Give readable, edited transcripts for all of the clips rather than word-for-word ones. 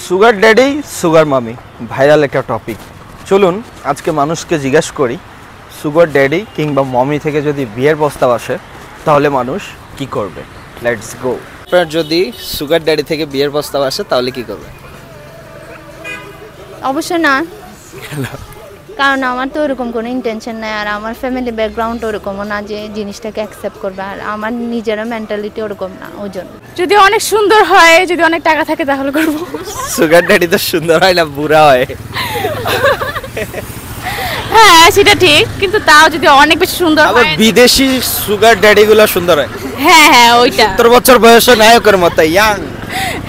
Sugar daddy sugar মামি viral একটা topic. চলুন আজকে মানুষকে জিজ্ঞাসা করি, সুগার ড্যাডি কিংবা মমি থেকে যদি বিয়ের প্রস্তাব আসে তাহলে মানুষ কি করবে। Let's go. আপনার যদি সুগার ড্যাডি থেকে বিয়ের প্রস্তাব আসে তাহলে কি করবে? অবশ্য না, কারণ আমার তো ওরকম কোনো ইন্টেনশন নাই, আর আমার ফ্যামিলি ব্যাকগ্রাউন্ড ওরকমও না যে জিনিসটাকে অ্যাকসেপ্ট করবে, আর আমার নিজেরও মেন্টালিটি ওরকম না। ওই জন্য যদি অনেক সুন্দর হয়, যদি অনেক টাকা থাকে তাহলে করবো। সুগার ড্যাডি তো সুন্দর হয় না, বুড়া হয়। হ্যাঁ সেটা ঠিক, কিন্তু তাও যদি অনেক বেশি সুন্দর আবার হয়। বিদেশি সুগার ড্যাডি গুলো সুন্দর হয়। হ্যাঁ হ্যাঁ ওইটা 70 বছর বয়সে নায়কের মতো ইয়াং।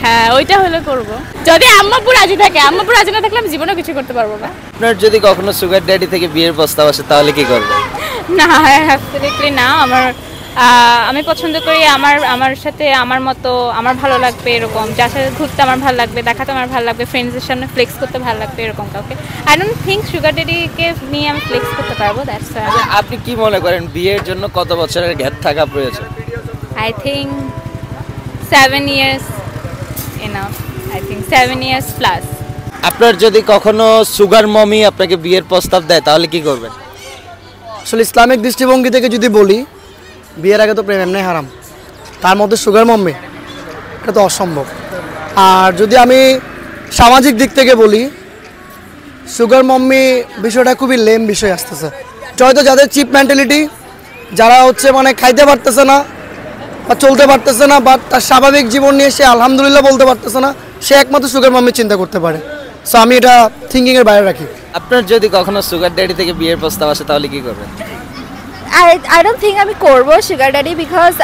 হ্যাঁ ওইটা হলে করব, যদি আম্মাপু রাজি থাকে। আম্মাপু রাজি না থাকলে আমি জীবনে কিছু করতে পারবো না। আপনার যদি কখনো সুগার ড্যাডি থেকে বিয়ের প্রস্তাব আসে তাহলে কি করবে? না, অ্যাবসলিউটলি না। আমি পছন্দ করি আমার সাথে আমার মতো, আমার ভালো লাগবে এরকম, যার সাথে ঘুরতে আমার ভালো লাগবে, দেখাতে আমার ভালো লাগবে, ফ্রেন্ডসদের সামনে ফ্লেক্স করতে ভালো লাগবে এরকম কাউকে। আই ডোন্ট থিঙ্ক সুগার ড্যাডিকে নিয়ে আমি ফ্লেক্স করতে পারবো। দ্যাটস আপনি কি মনে করেন বিয়ের জন্য কত বছরের গ্যাপ থাকা প্রয়োজন? I think 7 years enough. I think 7 years plus. আপনার যদি কখনো সুগার মমি আপনাকে বিয়ের প্রস্তাব দেয় তাহলে কি করবেন? আসলে ইসলামিক দৃষ্টিভঙ্গি থেকে যদি বলি, বিয়ের আগে তো প্রেম এমনি হারাম, তার মধ্যে সুগার মম্মি, এটা তো অসম্ভব। আর যদি আমি সামাজিক দিক থেকে বলি, সুগার মম্মি বিষয়টা খুবই লেম বিষয় আসতেছে। হয়তো যাদের চিপ মেন্টালিটি, যারা মানে খাইতে পারতেছে না বা চলতে পারতেছে না, বা তার স্বাভাবিক জীবন নিয়ে সে আলহামদুলিল্লাহ বলতে পারতেছে না, সে একমাত্র সুগার মাম্মি চিন্তা করতে পারে। সো আমি এটা থিঙ্কিংয়ের বাইরে রাখি। আপনার যদি কখনো সুগার ড্যাডি থেকে বিয়ের প্রস্তাব আসে তাহলে কি করবেন? I don't think আমি করব sugar daddy because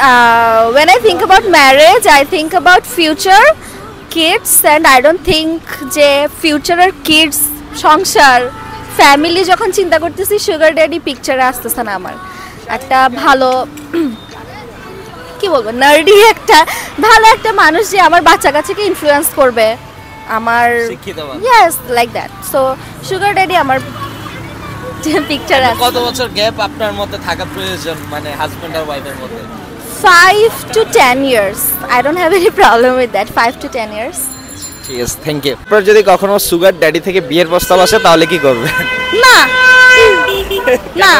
when I think about marriage I think about future kids and I don't think যে future kids সংসার ফ্যামিলি যখন চিন্তা করতেছি sugar daddy পিকচারে আসতেছে না আমার। একটা ভালো কি বলবো, নার্ডি একটা ভালো একটা মানুষ যে আমার বাচ্চা কাচ্চাকে ইনফ্লুয়েন্স করবে, আমার yes like that. So sugar daddy আমার পিকচার আছে। কত বছর গ্যাপ আপনার মতে থাকা প্রয়োজন, মানে হাজবেন্ড আর ওয়াইফের মধ্যে? 5 to 10 years. I don't have any problem with that. 5 to 10 years. ঠিক আছে, থ্যাংক ইউ। আপনার যদি কখনো সুগার ড্যাডি থেকে বিয়ের প্রস্তাব আসে তাহলে কি করবেন? না না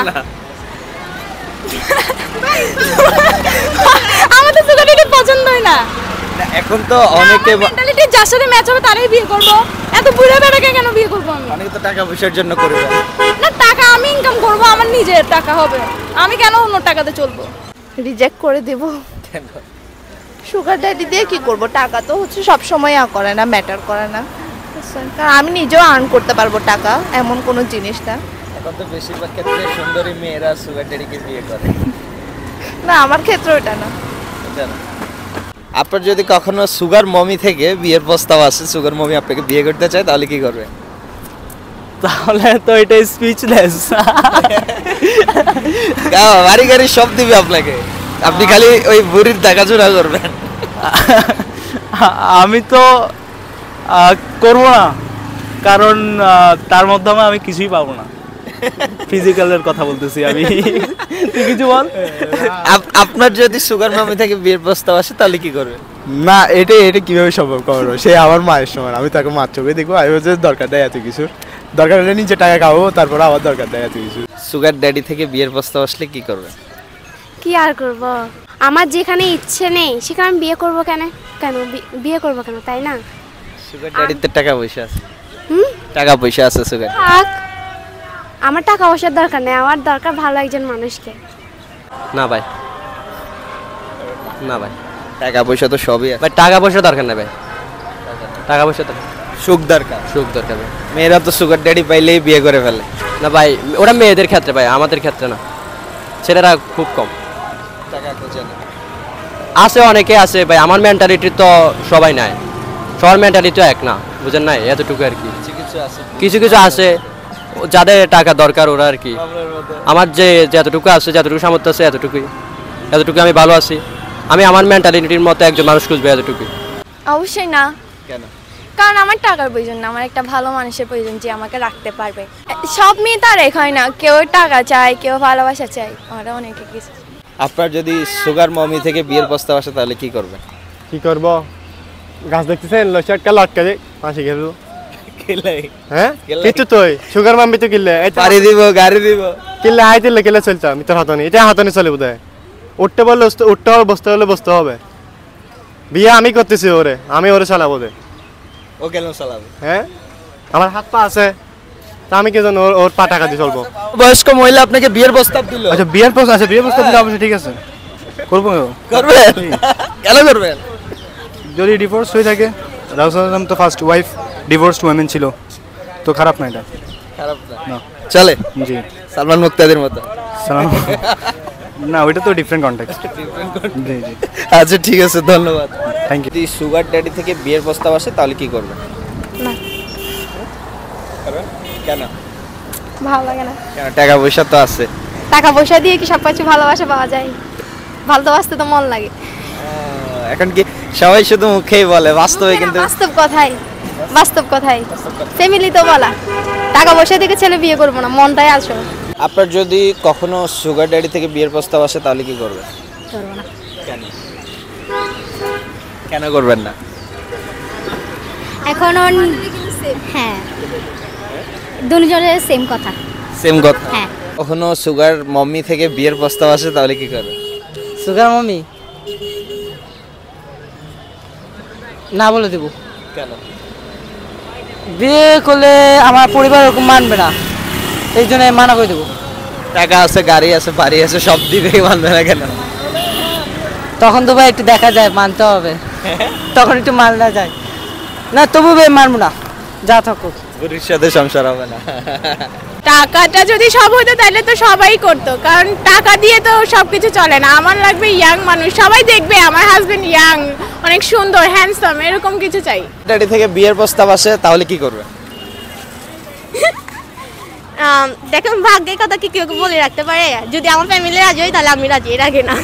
আমার তো সুগার ড্যাডি পছন্দই না। এখন তো অনেকে মেন্টালিটি যার সাথে ম্যাচ হবে তারাই বিয়ে করব। এত বুড়া বেটাকে কেন বিয়ে করব আমি? অনেকে তো টাকা পয়সার জন্য করবে। না, টাকা আমি ইনকাম করব, আমার নিজের টাকা হবে, আমি কেন অন্য টাকাতে চলবো? রিজেক্ট করে দেব। কেন? সুগার ড্যাডি দিয়ে কি করব? টাকা তো সব সময় করে না, ম্যাটার করে না, কারণ আমি নিজেও আর্ন করতে পারবো টাকা, এমন কোনো জিনিস না। এখন তো বেশিরভাগ ক্ষেত্রে সুন্দরী মেয়েরা সুগার ড্যাডিকে বিয়ে করে। না, আমার ক্ষেত্রে ওটা না। আপনার যদি কখনো সুগার মমি থেকে বিয়ের প্রস্তাব আসে, সুগার মমি আপনাকে বিয়ে করতে চায় তাহলে কি করবে? তাহলে তো এটা স্পিচলেস। বাড়ি গাড়ি সব দিবে আপনাকে, আপনি খালি ওই বুড়ির দেখাশোনা করবেন। আমি তো করবো না, কারণ তার মাধ্যমে আমি কিছুই পাবো না। ফিজিক্যালের কথা বলতেছি আমি। তুই কিছু বল। আপনার যদি সুগার মামি থেকে বিয়ের প্রস্তাব আসে তাহলে কি করবে? না, এটা কিভাবে সম্ভব করবো? সে আমার মায়ের সমান, আমি তাকে মার চোখে দেখবো। আমি হচ্ছে দরকার দেয় এত কিছুর, দরকার হলে নিজে টাকা খাবো, তারপর আবার দরকার দেয় এত কিছু। সুগার ড্যাডি থেকে বিয়ের প্রস্তাব আসলে কি করবে? কি আর করব, আমার যেখানে ইচ্ছে নেই সেখানে আমি বিয়ে করব। কেন বিয়ে করব কেন, তাই না? সুগার ড্যাডিতে টাকা পয়সা আছে। টাকা পয়সা আছে সুগার। থাক, আমার টাকা পয়সার দরকার নেই, আমার দরকার ভালো একজন মানুষকে। না ভাই, না ভাই, টাকা পয়সা তো সবই আছে। ভাই টাকা পয়সা দরকার নেই ভাই, টাকা পয়সা দরকার, সুখ দরকার। সুখ দরকার ভাই। মেয়েরা তো সুগার ড্যাডি পাইলেই বিয়ে করে ফেলে। না ভাই, ওটা মেয়েদের ক্ষেত্রে ভাই, আমাদের ক্ষেত্রে না। ছেলেরা খুব কম টাকা খোঁজে না। আছে, অনেকে আছে ভাই। আমার মেন্টালিটি তো সবাই নাই, সবার মেন্টালিটি এক না, বুঝেন নাই? এতটুকু আর কি। কিছু কিছু আছে যাদের টাকা দরকার, ওরা আর কি। আমার যতটুকু আছে, যতটুকু সামর্থ্য আছে, এতটুকু আমি ভালো আছি। আমি আমার মেন্টালিটির মতো একজন মানুষ খুঁজবো, এতটুকুই। অবশ্যই না। কেন? কারণ আমার টাকার প্রয়োজন না, আমার একটা ভালো মানুষের প্রয়োজন যে আমাকে রাখতে পারবে। সব মেয়ে তার এক হয় না, কেউ টাকা চায়, কেউ ভালোবাসা চায়, আমরা অনেকে কিছু। আপনার যদি সুগার মমি থেকে বিয়ের প্রস্তাব আসে তাহলে কি করবেন? কি করব? গাছ দেখতেছেন লসাটকা লটকা দে মাসি গেল কিলে হ্যাঁ কেলাই। কিছু তুই সুগার মাম্মি তো কিনলে বাড়ি দিব গাড়ি দিব কিনলে আই দিলে কিনলে চলতাম তোর হাতনি এটা হাতনি চলে বোধ হয় উঠতে বললে উঠতে হবে বসতে হলে বসতে হবে বিয়ে আমি করতেছি ওরে আমি ওরে চালাবো দে ও কেন চালাবে হ্যাঁ আমার হাত পা আছে তা আমি কি জানো ওর পা টাকা দিয়ে চলবো বয়স্ক মহিলা আপনাকে বিয়ের প্রস্তাব দিল আচ্ছা বিয়ের প্রস্তাব আছে বিয়ের প্রস্তাব দিলে অবশ্যই ঠিক আছে করবো করবেন কেন করবেন যদি ডিভোর্স হয়ে থাকে রাসূলুল্লাহ তো ফার্স্ট ওয়াইফ ডিভোর্সড ওমেন ছিল তো খারাপ না এটা খারাপ না চলে জি সালমান মুক্তাদির মতো সালাম না ওইটা তো ডিফারেন্ট কন্টেক্সট জি জি আচ্ছা ঠিক আছে ধন্যবাদ থ্যাংক ইউ যদি সুগার ড্যাডি থেকে বিয়ের প্রস্তাব আসে তাহলে কি করবেন না করবেন কেন ভালো লাগে না কেন টাকা পয়সা তো আছে টাকা পয়সা দিয়ে কি সব কিছু ভালোবাসা পাওয়া যায় ভালোবাসতে তো মন লাগে এখন কি সবাই শুধু মুখেই বলে বাস্তবে কিন্তু বাস্তব কথাই ফ্যামিলি তো বলা টাকা পয়সা থেকে ছেলে বিয়ে করবো না মনটাই আসো আপনার যদি কখনো সুগার ড্যাডি থেকে বিয়ের প্রস্তাব আসে তাহলে কি করবেন করবো না কেন কেন করবেন না এখন হ্যাঁ দুজনের সেম কথা সেম কথা হ্যাঁ কখনো সুগার মম্মি থেকে বিয়ের প্রস্তাব আসে তাহলে কি করবেন সুগার মামি না বলে দেব কেন বিয়ে করলে আমার পরিবার ওরকম মানবে না এই জন্য মানা করে দেবো টাকা আছে গাড়ি আছে বাড়ি আছে সব দিবেই মানবে না কেন তখন তো ভাই একটু দেখা যায় মানতে হবে তখন একটু মানা যায় না তবু ভাই মানবো না যা থাকুক বুড়ির সাথে সংসার হবে না টাকাটা যদি সব হতো তাহলে তো সবাই করতো, কারণ টাকা দিয়ে তো সবকিছু চলে না। আমার লাগবে ইয়াং মানুষ, সবাই দেখবে আমার হাজবেন্ড ইয়াং, অনেক সুন্দর, হ্যান্ডসাম, এরকম কিছু চাই। ড্যাডি থেকে বিয়ের প্রস্তাব আসে তাহলে কি করবে? দেখুন ভাগ্যের কথা কি কেউ বলে রাখতে পারে? যদি আমার ফ্যামিলি রাজি হয় তাহলে আমি রাজি, এর আগে না।